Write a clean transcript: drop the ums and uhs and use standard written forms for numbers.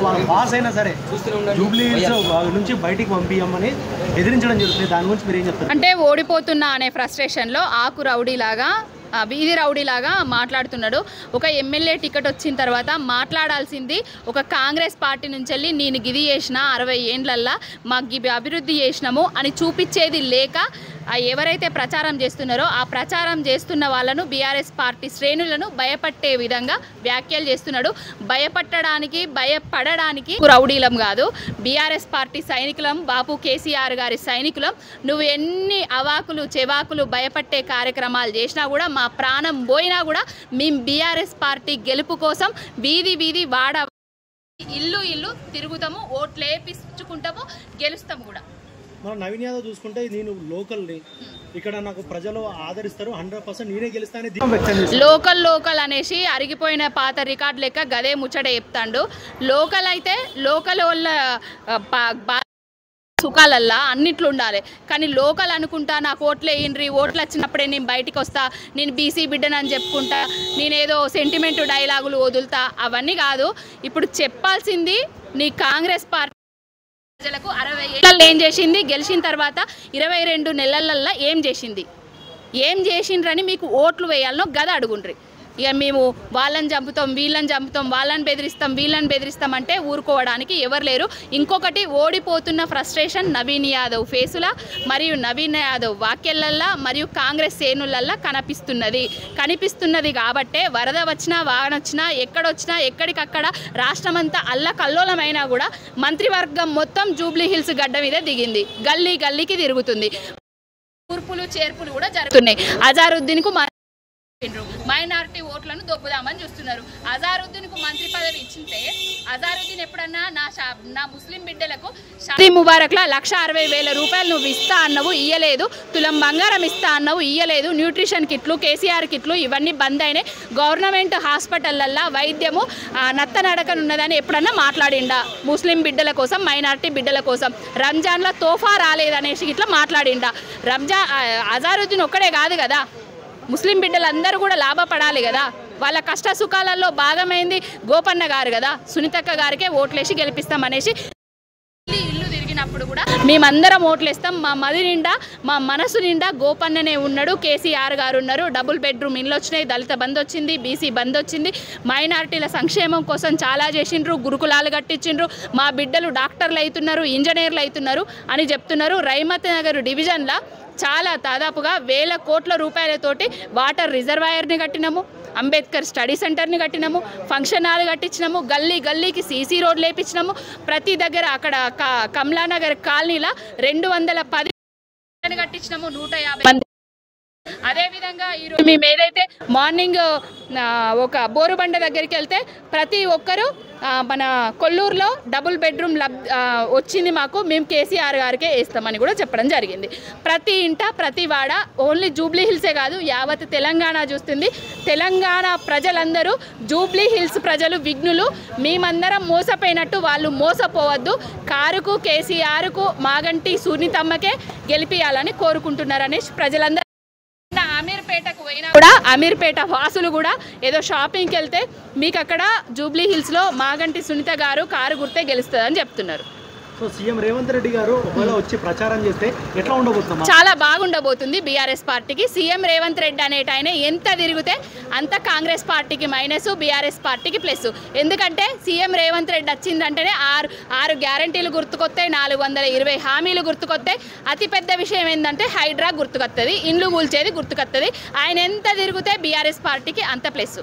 Pass అయినా సరే Jubilee hills నుంచి బయటికి పంపియమని ఎదిరించడం జరుగుతుంది. దాని గురించి మీరు ఏం చెప్తారు? అంటే ఓడిపోతున్నా అనే ఫ్రస్ట్రేషన్లో ఆకు రౌడీలాగా వీధి రౌడీలాగా మాట్లాడుతున్నాడు. ఒక ఎమ్మెల్యే టికెట్ వచ్చిన తర్వాత మాట్లాడాల్సింది ఒక కాంగ్రెస్ పార్టీ నుంచి వెళ్ళి నేను గిది చేసిన 60 ఏండ్లల్లా మాకు అభివృద్ధి చేసినాము అని చూపించేది లేక ఎవరైతే ప్రచారం చేస్తున్నారో ఆ ప్రచారం చేస్తున్న వాళ్ళను బీఆర్ఎస్ పార్టీ శ్రేణులను భయపట్టే విధంగా వ్యాఖ్యలు చేస్తున్నాడు. భయపడడానికి రౌడీలం కాదు, బీఆర్ఎస్ పార్టీ సైనికులం, బాపు కేసీఆర్ గారి సైనికులం. నువ్వు ఎన్ని అవాకులు చెవాకులు భయపట్టే కార్యక్రమాలు చేసినా కూడా మా ప్రాణం పోయినా కూడా మేము బీఆర్ఎస్ పార్టీ గెలుపు కోసం వీధి వీధి వాడ ఇల్లు తిరుగుతాము, ఓట్లు వేయించుకుంటాము, గెలుస్తాము కూడా. మనం నవీన్ యాదవ్ చూసుకుంటే నేను లోకల్ని ఇక్కడ నాకు ప్రజలు ఆదరిస్తారు, 100% నేనే గెలుస్తాను. లోకల్ అనేసి అరిగిపోయిన పాత రికార్డు లెక్క గదే ముచ్చట చెప్తాడు. లోకల్ అయితే లోకల్ వాళ్ళ సుఖాలల్లా అన్నిట్లు ఉండాలి. కానీ లోకల్ అనుకుంటా నాకు ఓట్లు వేయండి, ఓట్లు వచ్చినప్పుడే నేను బయటికి వస్తా, నేను బీసీ బిడ్డనని చెప్పుకుంటా, నేనేదో సెంటిమెంట్ డైలాగులు వదులుతా, అవన్నీ కాదు. ఇప్పుడు చెప్పాల్సింది నీ కాంగ్రెస్ పార్టీ ప్రజలకు 60 ఏళ్ళల్లో ఏం చేసింది, గెలిచిన తర్వాత 22 నెలలల్లో ఏం చేసిండ్రని మీకు ఓట్లు వేయాలనో గద అడుగుండ్రి. ఇక మేము వాళ్ళని చంపుతాం, వీళ్ళని చంపుతాం, వీళ్ళని బెదిరిస్తాం అంటే ఊరుకోవడానికి ఎవరు లేరు. ఇంకొకటి, ఓడిపోతున్న ఫ్రస్ట్రేషన్ నవీన్ యాదవ్ ఫేసులా మరియు నవీన్ యాదవ్ వాక్యాలల్లా మరియు కాంగ్రెస్ శ్రేణులల్లా కనిపిస్తున్నది కాబట్టే వరద వచ్చినా వానొచ్చినా ఎక్కడొచ్చినా ఎక్కడికక్కడ రాష్ట్రమంతా అల్లకల్లోలమైనా కూడా మంత్రివర్గం మొత్తం జూబ్లీ హిల్స్ గడ్డ మీద దిగింది, గల్లీకి తిరుగుతుంది, కూర్పులు చేర్పులు కూడా జరుగుతున్నాయి. అజారుద్దీన్కు మైనారిటీ ఓట్లను దొబ్బుదామని చూస్తున్నారు. అజారుద్దీన్కు మంత్రి పదవి ఇచ్చింటే అజారుద్దీన్ ఎప్పుడన్నా నా ముస్లిం బిడ్డలకు షాదీ ముబారక్లా 1,60,000 రూపాయలు నువ్వు ఇస్తా అన్నవు, ఇయ్యలేదు. తులం బంగారం ఇస్తా అన్నవు, ఇయ్యలేదు. న్యూట్రిషన్ కిట్లు, కేసీఆర్ కిట్లు ఇవన్నీ బంద్ అయినాయి. గవర్నమెంట్ హాస్పిటల్లల్లా వైద్యము నత్తనడకనున్నదని ఎప్పుడన్నా మాట్లాడిండా? ముస్లిం బిడ్డల కోసం, మైనారిటీ బిడ్డల కోసం రంజాన్లో తోఫా రాలేదనేసి ఇట్లా మాట్లాడిండా? అజారుద్దీన్ ఒక్కడే కాదు కదా, ముస్లిం బిడ్డలందరూ కూడా లాభపడాలి కదా. వాళ్ళ కష్ట సుఖాలలో భాగమైంది గోపన్న గారు కదా. సునీతక్క గారికే ఓట్లేసి గెలిపిస్తామనేసి ఇల్లు తిరిగినప్పుడు కూడా మేమందరం ఓట్లేస్తాం, మా మది నిండా మా మనసు నిండా గోపన్ననే ఉన్నాడు, కేసీఆర్ గారు ఉన్నారు, డబుల్ బెడ్రూమ్ ఇల్లు వచ్చినాయి, దళిత బంద్ వచ్చింది, బీసీ బంద్ వచ్చింది, మైనారిటీల సంక్షేమం కోసం చాలా చేసిండ్రు, గురుకులాలు కట్టించిండ్రు, మా బిడ్డలు డాక్టర్లు అవుతున్నారు, ఇంజనీర్లు అవుతున్నారు అని చెప్తున్నారు. రైమత్ నగర్ డివిజన్లో చాలా దాదాపుగా 1,000 కోట్ల రూపాయలతోటి వాటర్ రిజర్వాయర్ని కట్టినాము, అంబేద్కర్ స్టడీ సెంటర్ని కట్టినాము, ఫంక్షన్ హాల్ కట్టించినాము, గల్లీకి సీసీ రోడ్లు వేయించినాము. ప్రతి దగ్గర అక్కడ కమలానగర్ కాలనీలో 210 కట్టించినాము, 150 మంది. అదేవిధంగా ఈరోజు మేము ఏదైతే మార్నింగ్ ఒక బోరుబండ దగ్గరికి వెళ్తే ప్రతి ఒక్కరూ మన కొల్లూరులో డబుల్ బెడ్రూమ్ వచ్చింది మాకు, మేము కేసీఆర్ గారికే వేస్తామని కూడా చెప్పడం జరిగింది. ప్రతి ఇంట ప్రతి వాడ, ఓన్లీ జూబ్లీ హిల్సే కాదు యావత్ తెలంగాణ చూస్తుంది. తెలంగాణ ప్రజలందరూ జూబ్లీ హిల్స్ ప్రజలు విఘ్నులు, మేమందరం మోసపోయినట్టు వాళ్ళు మోసపోవద్దు. కారుకు, కేసీఆర్కు, మాగంటి సునీతమ్మకే గెలిపియాలని కోరుకుంటున్నారని ప్రజలందరూ. అమీర్పేటకు పోయినా కూడా అమీర్పేట వాసులు కూడా ఏదో షాపింగ్కి వెళ్తే మీకు అక్కడ జూబ్లీ హిల్స్లో మాగంటి సునీత గారు కారు గుర్తే గెలుస్తుందని చెప్తున్నారు. సో సీఎం రేవంత్ రెడ్డి గారు ఒకవేళ వచ్చి ప్రచారం చేస్తే ఎట్లా ఉండబోతుంది? చాలా బాగుండబోతుంది బీఆర్ఎస్ పార్టీకి. సీఎం రేవంత్ రెడ్డి అనేట ఆయన ఎంత తిరిగితే అంత కాంగ్రెస్ పార్టీకి మైనస్, బీఆర్ఎస్ పార్టీకి ప్లస్. ఎందుకంటే సీఎం రేవంత్ రెడ్డి వచ్చిందంటేనే 6 గ్యారంటీలు గుర్తుకొస్తాయి, 420 హామీలు గుర్తుకొస్తాయి. అతిపెద్ద విషయం ఏంటంటే హైడ్రా గుర్తుకొస్తుంది, ఇండ్లు కూల్చేది గుర్తుకొస్తుంది. ఆయన ఎంత తిరిగితే బీఆర్ఎస్ పార్టీకి అంత ప్లస్.